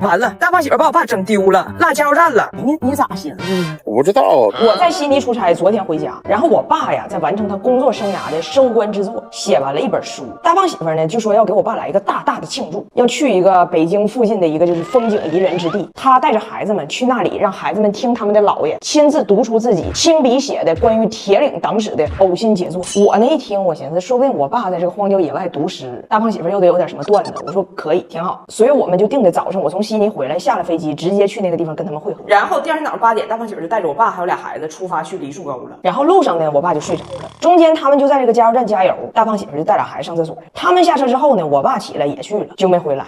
完了，大胖媳妇把我爸整丢了，落加油站了。你咋寻思的？我不知道。我在悉尼出差，昨天回家，然后我爸呀在完成他工作生涯的收官之作，写完了一本书。大胖媳妇呢就说要给我爸来一个大大的庆祝，要去一个北京附近的一个就是风景宜人之地，他带着孩子们去那里，让孩子们听他们的姥爷亲自读出自己亲笔写的关于铁岭党史的呕心杰作。我呢一听，我寻思说不定我爸在这个荒郊野外读诗，大胖媳妇又得有点什么段子。我说可以，挺好。所以我们就定的早上，我从悉尼回来，下了飞机直接去那个地方跟他们会合。然后第二天早上8点，大胖媳妇就带着我爸还有俩孩子出发去梨树沟了。然后路上呢，我爸就睡着了。中间他们就在这个加油站加油，大胖媳妇就带俩孩子上厕所。他们下车之后呢，我爸起来也去了，就没回来。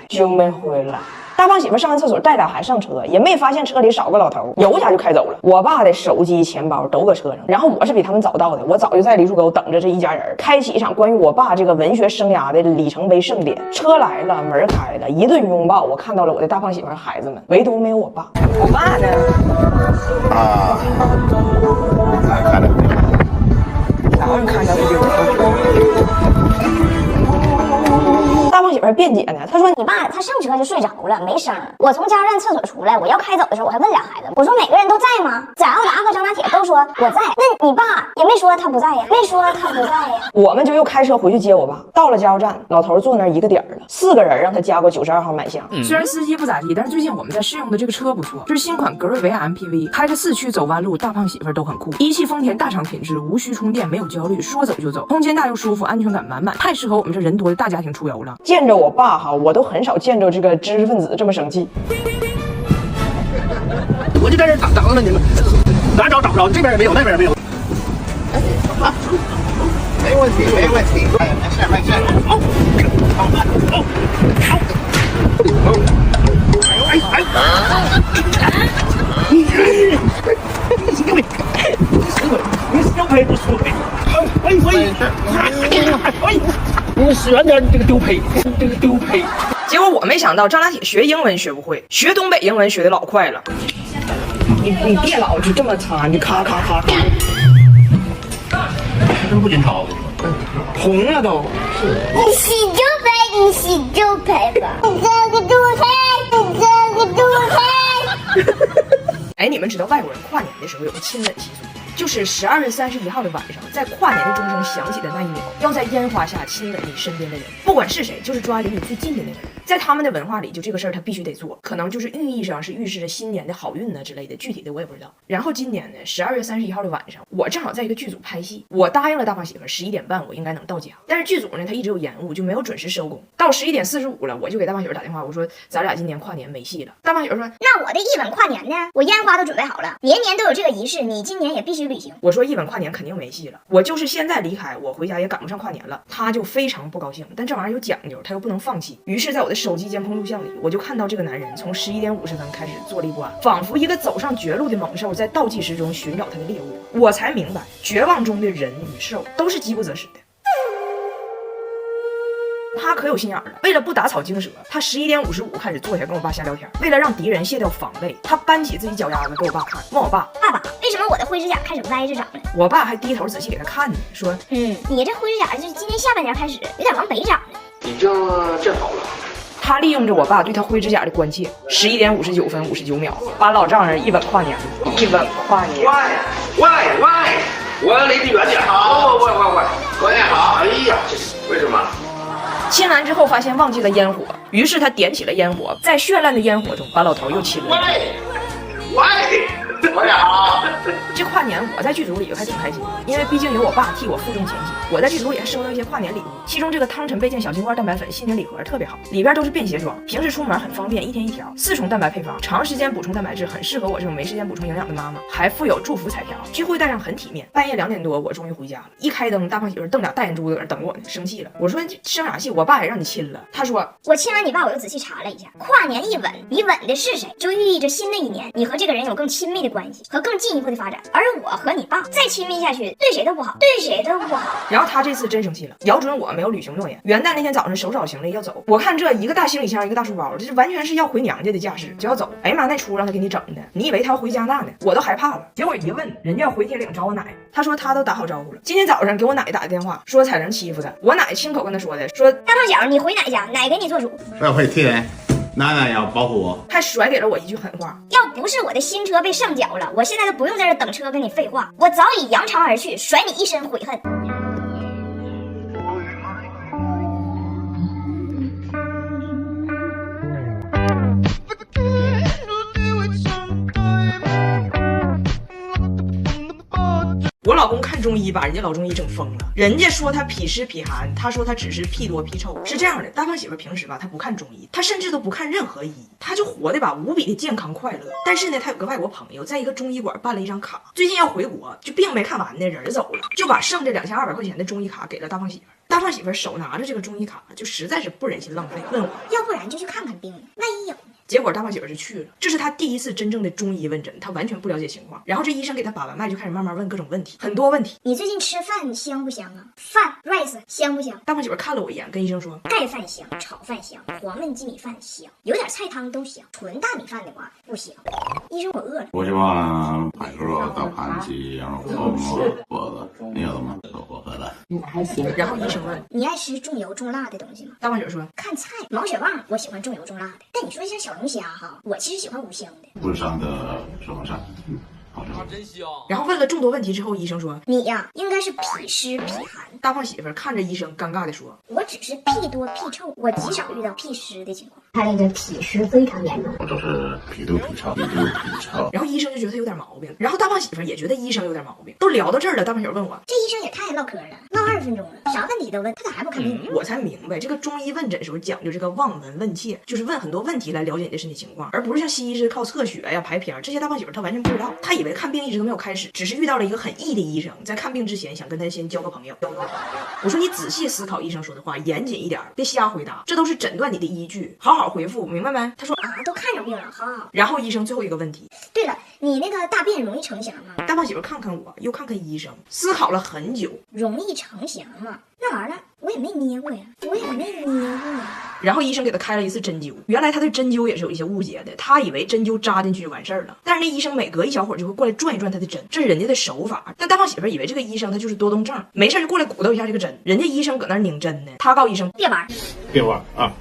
大胖媳妇上完厕所带俩孩子上车，也没发现车里少个老头，油下就开走了。我爸的手机、钱包都搁车上。然后我是比他们早到的，我早就在梨树沟等着这一家人，开启一场关于我爸这个文学生涯的里程碑盛典。车来了，门开了，一顿拥抱，我看到了我的大胖媳妇和孩子们，唯独没有我爸。我爸呢？看到没有？啥玩意看到没有？大胖媳妇辩解呢，她说你爸他上车就睡着了，没声。我从加油站厕所出来，我要开走的时候，我还问俩孩子，我说每个人都在吗？翟奥达和张大铁都说我在，那你爸也没说他不在呀，我们就又开车回去接我爸。到了加油站，老头坐那儿一个点了，4个人让他加过92号满箱。虽然司机不咋地，但是最近我们在试用的这个车不错，这是新款格瑞维亚 MPV， 开着4驱走弯路，大胖媳妇都很酷。一汽丰田大厂品质，无需充电，没有焦虑，说走就走，空间大又舒服，安全感满满，太适合我们这人多的大家庭出游了。见着我爸哈，我都很少见着这个知识分子这么生气。我就在这等着你们，哪找不着，这边也没有，那边也没有。没问题，没问题。没事。你死赔不输赔？你死远点，这个丢赔。结果我没想到张大铁学英文学不会，学东北英文学的老快了。你别老就这么擦，你咔咔咔咔，真不经抄的，红了都。你洗就赔吧，你这个猪胚。哎，你们知道外国人跨年的时候有个亲吻习俗，就是12月31号的晚上，在跨年的钟声响起的那一秒，要在烟花下亲吻你身边的人，不管是谁，就是抓离你最近的那个人。在他们的文化里，就这个事儿他必须得做，可能就是寓意上是预示着新年的好运呢之类的，具体的我也不知道。然后今年呢，12月31号的晚上，我正好在一个剧组拍戏，我答应了大胖媳妇11点半我应该能到家，但是剧组呢他一直有延误，就没有准时收工。到11点45了，我就给大胖媳妇打电话，我说咱俩今年跨年没戏了。大胖媳妇说那我的一吻跨年呢？我烟花都准备好了，年年都有这个仪式，你今年也必须履行。我说一吻跨年肯定没戏了，我就是现在离开，我回家也赶不上跨年了。他就非常不高兴，但这玩意儿有讲究，他又不能放弃。于是在我的手机监控录像里，我就看到这个男人从11点50分开始坐立不安，仿佛一个走上绝路的猛兽在倒计时中寻找他的猎物。我才明白，绝望中的人与兽都是饥不择食的。他可有心眼了，为了不打草惊蛇，他11点55开始坐下跟我爸瞎聊天。为了让敌人卸掉防备，他搬起自己脚丫子给我爸看，问我爸为什么我的灰指甲开始歪着长了？我爸还低头仔细给他看呢，说你这灰指甲就是今年下半年开始有点往北长了。已经见好了。他利用着我爸对他灰指甲的关切，11点59分59秒，把老丈人一吻跨年，一吻跨年。喂，我要离得远点。好，喂，好。哎呀，这是为什么？亲完之后发现忘记了烟火，于是他点起了烟火，在绚烂的烟火中把老头又亲了。我俩好。这跨年我在剧组里还挺开心，因为毕竟有我爸替我负重前行。我在剧组里还收到一些跨年礼物，其中这个汤臣倍健小金罐蛋白粉心形礼盒特别好，里边都是便携装，平时出门很方便，一天一条，4重蛋白配方，长时间补充蛋白质，很适合我这种没时间补充营养的妈妈。还附有祝福彩条，聚会带上很体面。半夜2点多，我终于回家了，一开灯，大胖媳妇瞪俩大眼珠子在那等我呢，生气了。我说生啥气？我爸也让你亲了。他说我亲完你爸，我又仔细查了一下，跨年一吻，你吻的是谁，就寓意着新的一年你和这个人有更亲密的关系和更进一步的发展。而我和你爸再亲密下去，对谁都不好。然后他这次真生气了，咬准我没有履行诺言。元旦那天早上手找行李要走，我看这一个大行李箱一个大书包，这是完全是要回娘家的架势，就要走。哎呀妈，那出让他给你整的，你以为他要回加拿大呢？我都害怕了。结果一问，人家要回铁岭找我奶，他说他都打好招呼了。今天早上给我奶打的电话，说彩玲欺负他，我奶亲口跟他说的，说大胖小你回奶家，奶给你做主。社会替人，娜娜要保护我，还甩给了我一句狠话。要不是我的新车被上缴了，我现在都不用在这等车跟你废话，我早已扬长而去，甩你一身悔恨。我老公看中医把人家老中医整疯了，人家说他痞湿痞寒，他说他只是屁多屁臭。是这样的，大胖媳妇平时吧，她不看中医，她甚至都不看任何医，她就活的吧无比的健康快乐。但是呢，她有个外国朋友在一个中医馆办了一张卡，最近要回国，就病没看完呢，人走了，就把剩这2200块钱的中医卡给了大胖媳妇。大胖媳妇手拿着这个中医卡，就实在是不忍心浪费，问我要不然就去看看病，万一有呢？结果大胖媳妇就去了，这是她第一次真正的中医问诊，她完全不了解情况。然后这医生给她把完脉，就开始慢慢问各种问题，很多问题。你最近吃饭香不香啊？饭 rice 香不香？大胖媳妇看了我一眼，跟医生说：盖饭香，炒饭香，黄焖鸡米饭香，有点菜汤都香，纯大米饭的话不香。医生，我饿了。我喜欢排骨肉、大盘鸡、羊肉泡馍、饽子，你有吗？我回来。然后医生问：你爱吃重油重辣的东西吗？大胖媳妇说：看菜，毛血旺我喜欢重油重辣的，但你说像小龙虾哈，我其实喜欢无香的。不是上的什么上？好吃。真香。然后问了众多问题之后，医生说：你呀，应该是痞湿痞寒。大胖媳妇看着医生，尴尬地说：我只是屁多屁臭，我极少遇到屁湿的情况。他那个痞湿非常严重。我就是脾肚脾超，脾肚脾超。然后医生就觉得他有点毛病，然后大胖媳妇也觉得医生有点毛病。都聊到这儿了，大胖媳妇问我：这医生也太唠嗑了，唠20分钟了，啥问题都问，他咋还不看病？我才明白，这个中医问诊时候讲究这个望闻问切，就是问很多问题来了解你的身体情况，而不是像西医是靠测血呀、排片。这些大胖媳妇她完全不知道，她以为看病一直都没有开始，只是遇到了一个很义的医生，在看病之前想跟他先交个朋友。我说你仔细思考医生说的话，严谨一点，别瞎回答，这都是诊断你的依据，好好回复，明白没？他说啊，都看着病了，好好。然后医生最后一个问题，对了，你那个大便容易成型吗？大胖媳妇看看我，又看看医生，思考了很久，容易成型吗？那玩意儿我也没捏过呀，我也没捏过呀。然后医生给他开了一次针灸，原来他对针灸也是有一些误解的，他以为针灸扎进去就完事儿了，但是那医生每隔一小会儿就会过来转一转他的针，这是人家的手法。但大胖媳妇以为这个医生他就是多动症，没事就过来鼓捣一下这个针，人家医生搁那拧针呢，他告医生别玩，别玩啊！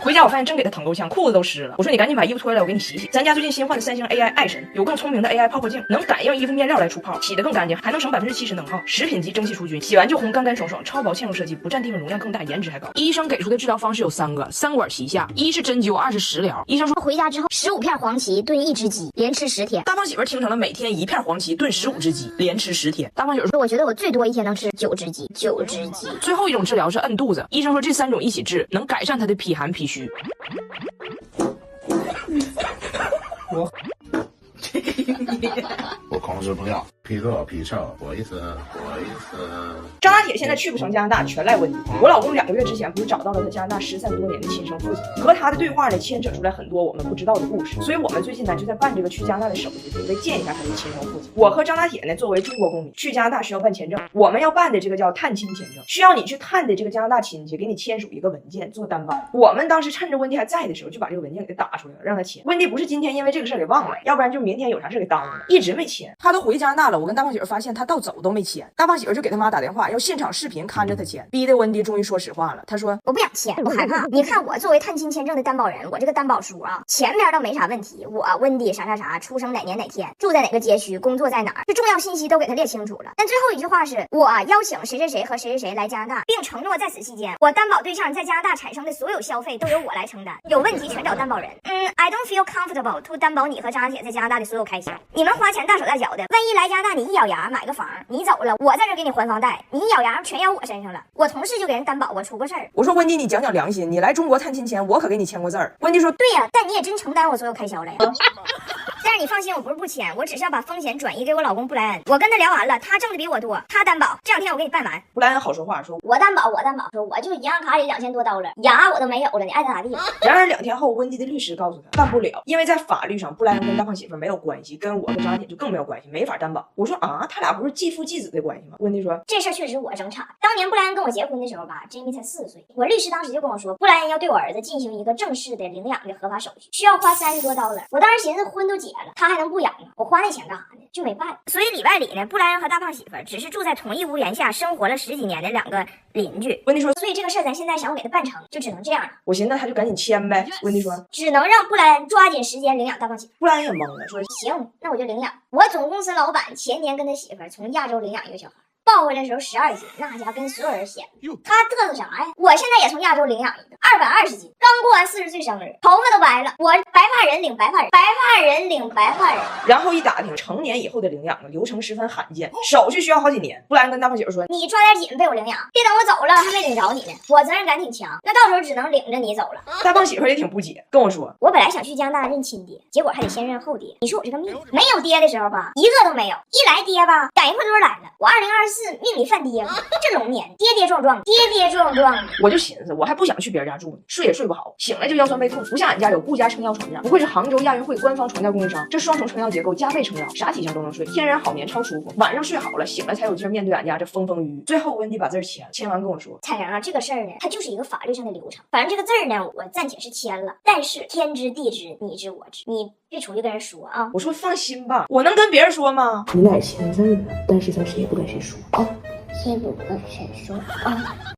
回家我发现真给他疼够呛，裤子都湿了。我说你赶紧把衣服脱下来，我给你洗洗。咱家最近新换的三星 AI 爱神，有更聪明的 AI 泡泡镜，能感应衣服面料来出泡，洗得更干净，还能省70%能耗。食品级蒸汽除菌，洗完就红，干干爽爽，超薄嵌入设计，不占地方，容量更大，颜值还高。医生给出的治疗方式有3个，3管齐下，一是针灸，2是食疗。医生说回家之后15片黄芪炖1只鸡，连吃10天。大胖媳妇听成了每天1片黄芪炖15只鸡，连吃10天。大胖媳妇说我觉得我最多一天能吃9只鸡，9只鸡。最后一种治疗是摁肚子，医生说这3种一起治，能改善他的脾寒脾虚。我控制不了，脾多脾臭，我意思。张大铁现在去不成加拿大，全赖温迪。我老公2个月之前不是找到了在加拿大失散多年的亲生父亲，和他的对话呢牵扯出来很多我们不知道的故事，所以我们最近呢就在办这个去加拿大的手续，准备见一下他的亲生父亲。我和张大铁呢作为中国公民去加拿大需要办签证，我们要办的这个叫探亲签证，需要你去探的这个加拿大亲戚给你签署一个文件做担保。我们当时趁着温迪还在的时候，就把这个文件给他打出来了，让他签。温迪不是今天因为这个事儿给忘了，要不然就明天有啥事给耽误了，一直没签。他都回加拿大了，我跟大胖媳妇发现他到走都没签，大胖媳妇就给他妈打电话要现场视频看着他签，逼得温迪终于说实话了。他说我不想签，我害怕。你看我作为探亲签证的担保人，我这个担保书啊，前边倒没啥问题，我温迪啥啥啥，出生哪年哪天，住在哪个街区，工作在哪儿，这重要信息都给他列清楚了。但最后一句话是我邀请谁谁谁和谁谁谁来加拿大，并承诺在此期间，我担保对象在加拿大产生的所有消费都由我来承担，有问题全找担保人。I don't feel comfortable to 担保你和张大铁在加拿大的所有开销。你们花钱大手大脚的，万一来加拿大你一咬牙买个房，你走了，我在这给你还房贷，你一咬牙全咬我身上了。我同事就给人担保过出过事儿。我说温迪，你讲讲良心，你来中国探亲前我可给你签过字儿。温迪说对呀，但你也真承担我所有开销了呀。但是你放心，我不是不签，我只是要把风险转移给我老公布莱恩。我跟他聊完了，他挣的比我多，他担保，这2天我给你办完。布莱恩好说话，说我担保，说我就银行卡里2000多刀了，牙我都没有了，你爱咋咋地。然而2天后，温迪的律师告诉他办不了，因为在法律上布莱恩跟大胖媳妇没有关系，跟我跟张大铁就更没有关系，没法担保。我说啊，他俩不是继父继子的关系吗？温迪说这事儿确实我整岔。当年布莱恩跟我结婚的时候吧，Jamie 才4岁，我律师当时就跟我说，布莱恩要对我儿子进行一个正式的领养的合法手续，需要花30多刀了。我当时寻思婚都结了，他还能不养吗？我花那钱干啥呢？就没办。所以里外里呢，布莱恩和大胖媳妇只是住在同一屋檐下生活了10几年的2个邻居。温迪说，所以这个事儿咱现在想要给他办成，就只能这样了。我寻思那他就赶紧签呗。温迪说，只能让布莱恩抓紧时间领养大胖媳妇。布莱恩也懵了，说行，那我就领养。我总公司老板前年跟他媳妇从亚洲领养一个小孩。抱回来的时候12斤，那家跟所有人显摆。他嘚瑟啥呀？我现在也从亚洲领养一个220斤，刚过完40岁生日，头发都白了。我白发人领白发人，白发人领白发人。然后一打听，成年以后的领养流程十分罕见，手续需要好几年。布莱恩跟大胖媳妇说，你抓点紧被我领养，别等我走了还没领着你呢。我责任感挺强，那到时候只能领着你走了。大胖媳妇也挺不解，跟我说，我本来想去加拿大认亲爹，结果还得先认后爹。你说我这个命，没有爹的时候吧，一个都没有；一来爹吧，赶一块堆来了。我2024命里犯爹了，这龙年跌跌撞撞，跌跌撞撞的。我就寻思，我还不想去别人家住呢，睡也睡不好，醒来就腰酸背痛，不像俺家有顾家撑腰床垫，不愧是杭州亚运会官方床垫供应商，这双重撑腰结构加倍撑腰，啥体型都能睡，天然好眠超舒服，晚上睡好了，醒来才有劲面对俺家这风风雨雨。最后温迪把字儿签完跟我说，彩玲啊，这个事儿呢，它就是一个法律上的流程，反正这个字儿呢，我暂且是签了，但是天知地知你知我知，你别出去跟人说啊。我说放心吧，我能跟别人说吗？你俩签字了，但是咱谁也不跟谁说啊，谁不跟谁说啊。